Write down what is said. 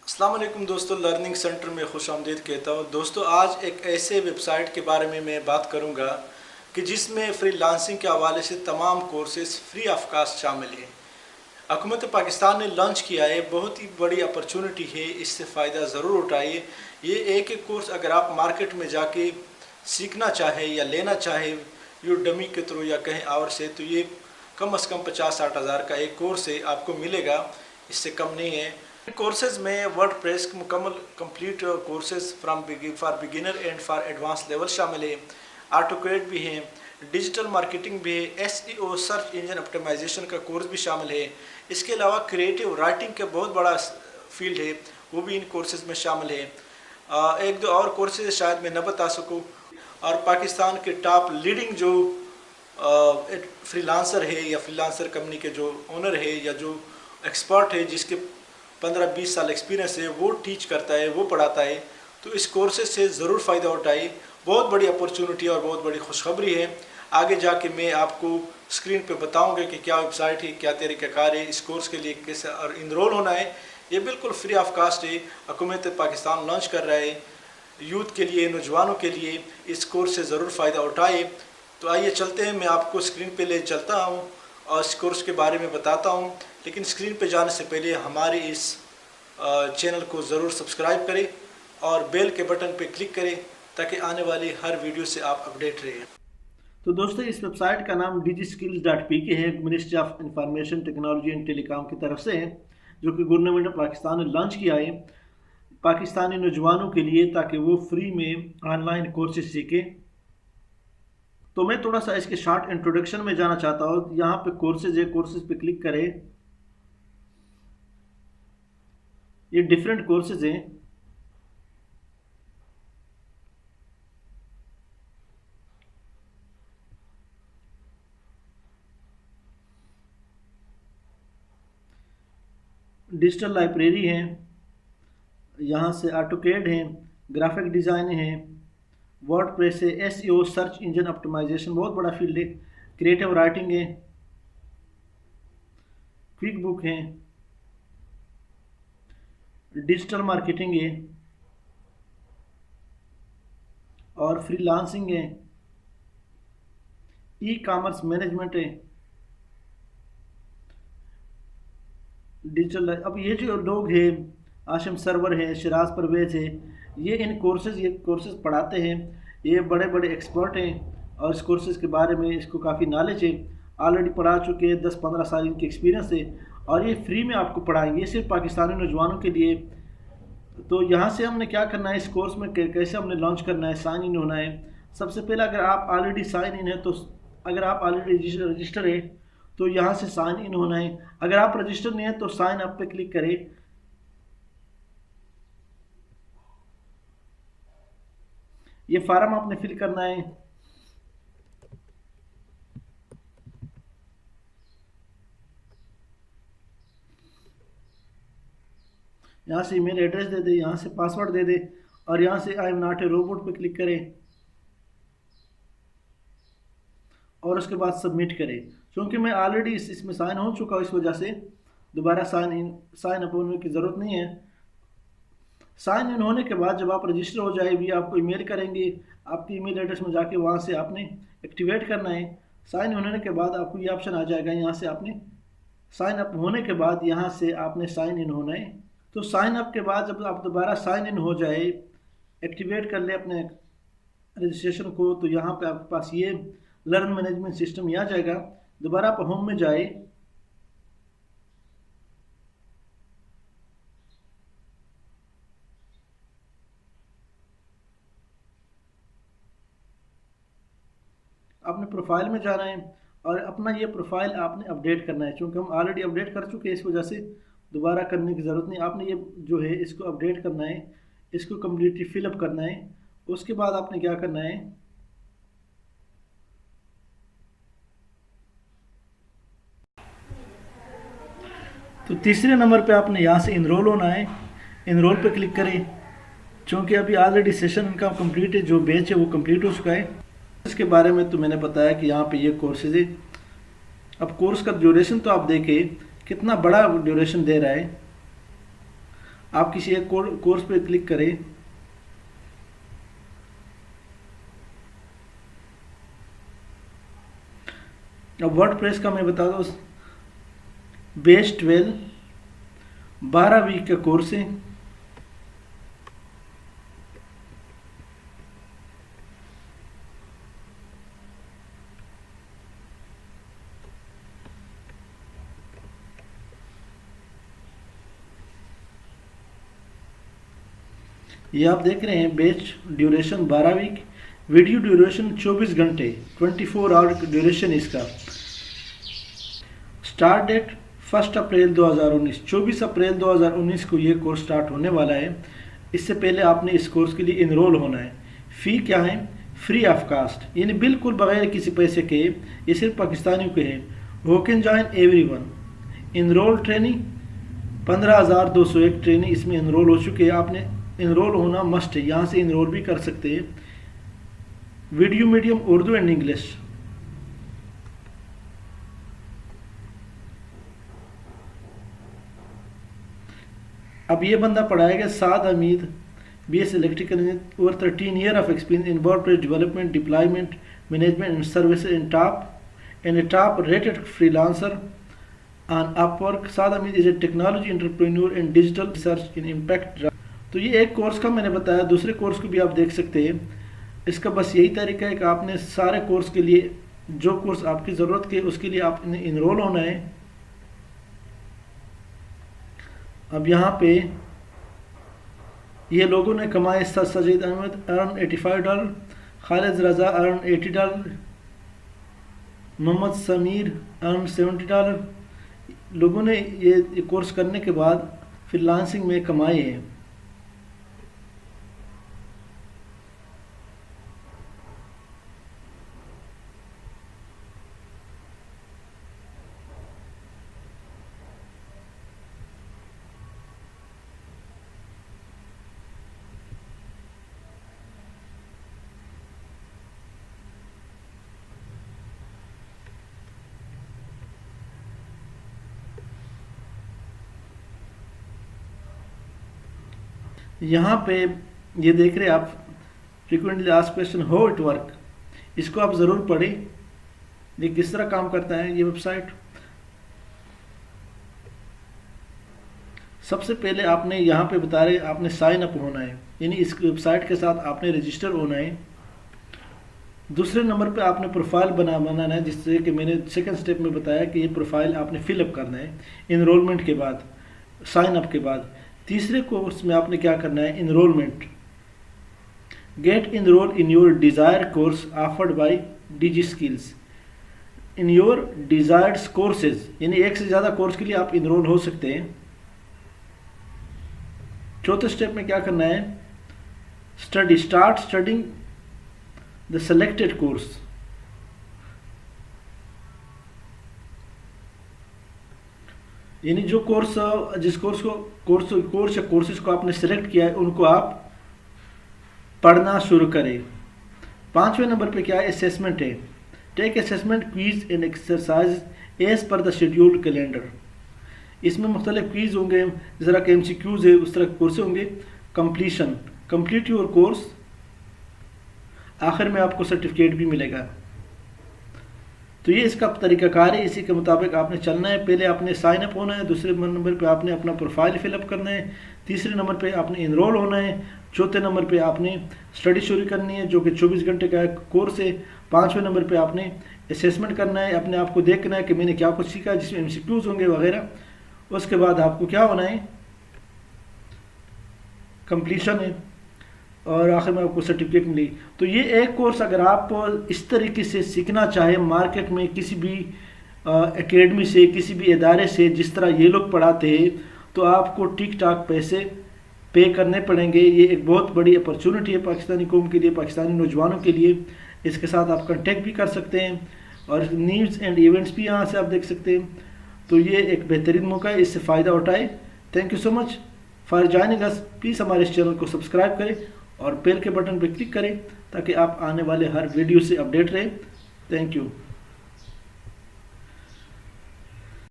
अस्सलाम वालेकुम दोस्तों, लर्निंग सेंटर में खुश आमदीद कहता हूँ। दोस्तों, आज एक ऐसे वेबसाइट के बारे में मैं बात करूँगा कि जिसमें फ्रीलांसिंग के हवाले से तमाम कोर्सेज फ्री ऑफ कास्ट शामिल हैं। हुकूमत पाकिस्तान ने लॉन्च किया है, बहुत ही बड़ी अपॉर्चुनिटी है, इससे फ़ायदा ज़रूर उठाइए। ये एक एक कोर्स अगर आप मार्केट में जाके सीखना चाहे या लेना चाहे यूडेमी के थ्रू या कहीं और से, तो ये कम से कम 50-60 हज़ार का एक कोर्स है, आपको मिलेगा, इससे कम नहीं है। कोर्सेज में वर्डप्रेस मुकम्मल complete courses from for beginner and for advance level शामिल है। ऑटोकैड भी हैं, डिजिटल मार्केटिंग भी है, एसईओ सर्च इंजन ऑप्टिमाइजेशन का कोर्स भी शामिल है। इसके अलावा क्रिएटिव राइटिंग का बहुत बड़ा फील्ड है, वो भी इन कोर्सेज में शामिल है। एक दो और कोर्सेज शायद मैं न बता सकूँ। और पाकिस्तान के टॉप लीडिंग जो फ्रीलांसर है या फ्रीलांसर कंपनी के जो ओनर है या जो एक्सपर्ट है, जिसके 15-20 साल एक्सपीरियंस है, वो टीच करता है, वो पढ़ाता है। तो इस कोर्सेज से ज़रूर फ़ायदा उठाइए, बहुत बड़ी अपॉर्चुनिटी और बहुत बड़ी खुशखबरी है। आगे जाके मैं आपको स्क्रीन पे बताऊंगा कि क्या वेबसाइट है, क्या तरीक़ाकार है, इस कोर्स के लिए कैसे और इनरोल होना है। ये बिल्कुल फ्री ऑफ कास्ट है, हुकूमत पाकिस्तान लॉन्च कर रहा है यूथ के लिए, नौजवानों के लिए। इस कोर्स से ज़रूर फ़ायदा उठाए। तो आइए चलते हैं, मैं आपको स्क्रीन पे ले चलता हूँ और इस कोर्स के बारे में बताता हूँ। लेकिन स्क्रीन पे जाने से पहले हमारे इस चैनल को ज़रूर सब्सक्राइब करें और बेल के बटन पे क्लिक करें ताकि आने वाली हर वीडियो से आप अपडेट रहें। तो दोस्तों, इस वेबसाइट का नाम digiskills.pk है, ministry of information technology and telecom की तरफ से है, जो कि गवर्नमेंट ऑफ पाकिस्तान ने लॉन्च किया है पाकिस्तानी नौजवानों के लिए, ताकि वो फ्री में ऑनलाइन कोर्सेज सीखें। तो मैं थोड़ा सा इसके शॉर्ट इंट्रोडक्शन में जाना चाहता हूँ। यहाँ पे कोर्सेज है, कोर्सेज पे क्लिक करें। ये डिफरेंट कोर्सेज हैं। डिजिटल लाइब्रेरी है, यहाँ से ऑटोकैड है, ग्राफिक डिज़ाइन है, वर्डप्रेस है, एसईओ सर्च इंजन ऑप्टिमाइजेशन बहुत बड़ा फील्ड है, क्रिएटिव राइटिंग है, क्विक बुक है, डिजिटल मार्केटिंग है और फ्रीलांसिंग है, ई कॉमर्स मैनेजमेंट है, डिजिटल। अब ये जो लोग हैं, आशिम सरवर है, शिराज परवेज़ है, ये ये कोर्सेज पढ़ाते हैं। ये बड़े बड़े एक्सपर्ट हैं और इस कोर्सेज के बारे में इसको काफ़ी नॉलेज है, ऑलरेडी पढ़ा चुके हैं, 10-15 साल इनकी एक्सपीरियंस है और ये फ्री में आपको पढ़ाएंगे, सिर्फ पाकिस्तानी नौजवानों के लिए। तो यहाँ से हमने क्या करना है, इस कोर्स में कैसे हमने लॉन्च करना है, साइन इन होना है। सबसे पहले अगर आप ऑलरेडी साइन इन है, तो अगर आप ऑलरेडी रजिस्टर है तो यहाँ से साइन इन होना है। अगर आप रजिस्टर नहीं है तो साइन अप पे क्लिक करें। ये फार्म आपने फिल करना है। यहाँ से ईमेल एड्रेस दे दे, यहाँ से पासवर्ड दे दे और यहाँ से I am not a robot पे क्लिक करें और उसके बाद सबमिट करें। क्योंकि मैं ऑलरेडी इसमें साइन हो चुका हूँ, इस वजह से दोबारा साइन अप होने की ज़रूरत नहीं है। साइन इन होने के बाद जब आप रजिस्टर हो जाए भी आपको ईमेल करेंगे, आपकी ईमेल एड्रेस में जाके वहाँ से आपने एक्टिवेट करना है। साइन होने के बाद आपको ये ऑप्शन आ जाएगा, यहाँ से आपने साइन अप होने के बाद यहाँ से आपने साइन इन होना है। तो साइन अप के बाद जब आप दोबारा साइन इन हो जाए, एक्टिवेट कर ले अपने रजिस्ट्रेशन को, तो यहाँ पे आपके पास ये लर्न मैनेजमेंट सिस्टम ये आ जाएगा। दोबारा आप होम में जाए, आपने प्रोफाइल में जाना है और अपना ये प्रोफाइल आपने अपडेट करना है। क्योंकि हम ऑलरेडी अपडेट कर चुके हैं, इस वजह से दोबारा करने की ज़रूरत नहीं। आपने ये जो है इसको अपडेट करना है, इसको कम्प्लीटली फिलअप करना है। उसके बाद आपने क्या करना है, तो तीसरे नंबर पे आपने यहाँ से इनरोल होना है। इनरोल पे क्लिक करें। क्योंकि अभी ऑलरेडी सेशन इनका कंप्लीट है, जो बैच है वो कंप्लीट हो चुका है। इसके बारे में तो मैंने बताया कि यहाँ पे ये कोर्सेज है। अब कोर्स का ड्यूरेशन तो आप देखें कितना बड़ा ड्यूरेशन दे रहा है। आप किसी एक कोर्स पे क्लिक करें। अब वर्डप्रेस का मैं बता दूँ, बेस 12 12 वीक का कोर्स है। ये आप देख रहे हैं, batch duration 12 week, video duration 24 घंटे, 24 आवर ड्यूरेशन इसका। स्टार्ट डेट 1 अप्रैल 2019, 24 अप्रैल 2019 को ये कोर्स स्टार्ट होने वाला है। इससे पहले आपने इस कोर्स के लिए इनरोल होना है। फ़ी क्या है? फ्री ऑफ कास्ट, यानी बिल्कुल बगैर किसी पैसे के, ये सिर्फ पाकिस्तानियों के हैं। Who can join everyone. Enrol training 15,201 training इसमें इनरोल हो चुके हैं। आपने इनरोल होना मस्ट है, यहाँ से इनरोल भी कर सकते हैं। Video medium Urdu and English. अब ये बंदा पढ़ाएगा Saad Hameed, BS electrical engineer, over 13 year of experience in WordPress development, deployment, management and services in top rated freelancer on Upwork. Saad Hameed is a technology entrepreneur and digital research in impact. तो ये एक course का मैंने बताया, दूसरे कोर्स को भी आप देख सकते हैं। इसका बस यही तरीका है कि आपने सारे कोर्स के लिए, जो कोर्स आपकी ज़रूरत के, उसके लिए आपने इनरोल होना है। अब यहाँ पे ये लोगों ने कमाए, सजीद अहमद अर्न $85, खालिद रज़ा अर्न $80, मोहम्मद समीर अर्न $70। लोगों ने ये कोर्स करने के बाद फ्रीलांसिंग में कमाए हैं। यहाँ पे ये देख रहे हैं आप, frequently asked question how it work, इसको आप ज़रूर पढ़ें, ये किस तरह काम करता है ये वेबसाइट। सबसे पहले आपने यहाँ पे बता रहे आपने साइन अप होना है, यानी इस वेबसाइट के साथ आपने रजिस्टर होना है। दूसरे नंबर पे आपने प्रोफाइल बनाना है, जिससे कि मैंने सेकंड स्टेप में बताया कि ये प्रोफाइल आपने फिलअप करना है इनरोलमेंट के बाद, साइन अप के बाद। तीसरे कोर्स में आपने क्या करना है, enrolment. Get enrol in your desire course offered by DG skills in your desired courses, यानी एक से ज़्यादा कोर्स के लिए आप इनरोल हो सकते हैं। चौथे स्टेप में क्या करना है, start studying the selected course. यानी जो कोर्स, जिस कोर्स या कोर्सेज को आपने सेलेक्ट किया है, उनको आप पढ़ना शुरू करें। 5वें नंबर पे क्या है, असेसमेंट है। Take assessment quiz and exercise as per the scheduled calendar. इसमें मुख्तलिफ क्विज होंगे, जिस तरह के MCQs है उस तरह के कोर्स होंगे। कंप्लीशन, कंप्लीट योर कोर्स, आखिर में आपको सर्टिफिकेट भी मिलेगा। तो ये इसका तरीकाकार है, इसी के मुताबिक आपने चलना है। पहले आपने साइन अप होना है, दूसरे नंबर पे आपने अपना प्रोफाइल फिलअप करना है, तीसरे नंबर पे आपने इनरोल होना है, चौथे नंबर पे आपने स्टडी शुरू करनी है जो कि 24 घंटे का कोर्स है। 5वें नंबर पे आपने असेसमेंट करना है, अपने आप को देखना है कि मैंने क्या कुछ सीखा, जिसमें MCQs होंगे वगैरह। उसके बाद आपको क्या होना है, कंप्लीशन है, और आखिर में आपको सर्टिफिकेट मिली। तो ये एक कोर्स अगर आप इस तरीके से सीखना चाहें मार्केट में किसी भी एकेडमी से, किसी भी इदारे से, जिस तरह ये लोग पढ़ाते हैं, तो आपको ठीक ठाक पैसे पे करने पड़ेंगे। ये एक बहुत बड़ी अपॉर्चुनिटी है पाकिस्तानी कौम के लिए, पाकिस्तानी नौजवानों के लिए। इसके साथ आप कांटेक्ट भी कर सकते हैं और न्यूज़ एंड इवेंट्स भी यहाँ से आप देख सकते हैं। तो ये एक बेहतरीन मौका है, इससे फ़ायदा उठाए। Thank you so much for joining us. Please हमारे इस चैनल को सब्सक्राइब करें और बेल के बटन पर क्लिक करें ताकि आप आने वाले हर वीडियो से अपडेट रहें। Thank you.